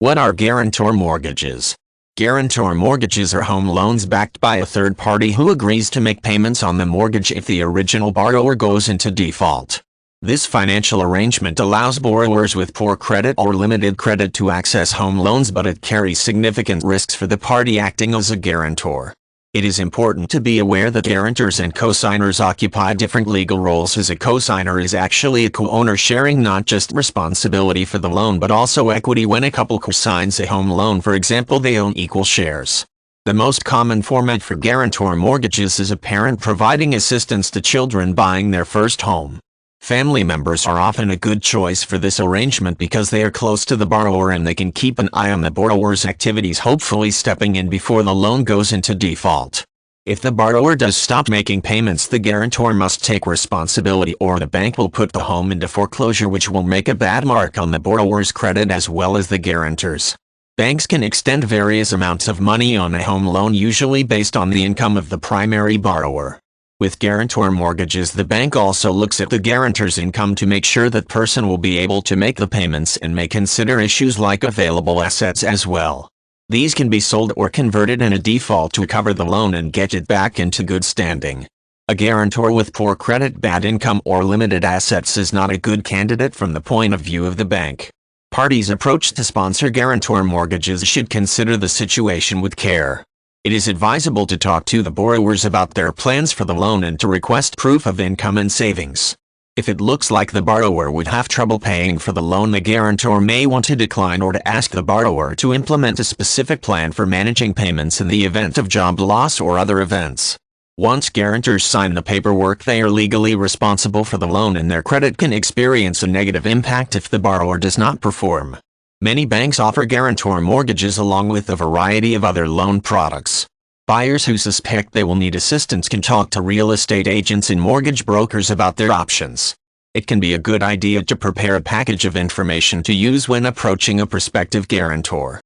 What are guarantor mortgages? Guarantor mortgages are home loans backed by a third party who agrees to make payments on the mortgage if the original borrower goes into default. This financial arrangement allows borrowers with poor credit or limited credit to access home loans, but it carries significant risks for the party acting as a guarantor. It is important to be aware that guarantors and co-signers occupy different legal roles, as a co-signer is actually a co-owner sharing not just responsibility for the loan but also equity. When a couple co-signs a home loan, for example, they own equal shares. The most common format for guarantor mortgages is a parent providing assistance to children buying their first home. Family members are often a good choice for this arrangement because they are close to the borrower and they can keep an eye on the borrower's activities, hopefully stepping in before the loan goes into default. If the borrower does stop making payments, the guarantor must take responsibility, or the bank will put the home into foreclosure, which will make a bad mark on the borrower's credit as well as the guarantor's. Banks can extend various amounts of money on a home loan, usually based on the income of the primary borrower. With guarantor mortgages, the bank also looks at the guarantor's income to make sure that person will be able to make the payments, and may consider issues like available assets as well. These can be sold or converted in a default to cover the loan and get it back into good standing. A guarantor with poor credit, bad income, or limited assets is not a good candidate from the point of view of the bank. Parties approached to sponsor guarantor mortgages should consider the situation with care. It is advisable to talk to the borrowers about their plans for the loan and to request proof of income and savings. If it looks like the borrower would have trouble paying for the loan, the guarantor may want to decline or to ask the borrower to implement a specific plan for managing payments in the event of job loss or other events. Once guarantors sign the paperwork, they are legally responsible for the loan, and their credit can experience a negative impact if the borrower does not perform. Many banks offer guarantor mortgages along with a variety of other loan products. Buyers who suspect they will need assistance can talk to real estate agents and mortgage brokers about their options. It can be a good idea to prepare a package of information to use when approaching a prospective guarantor.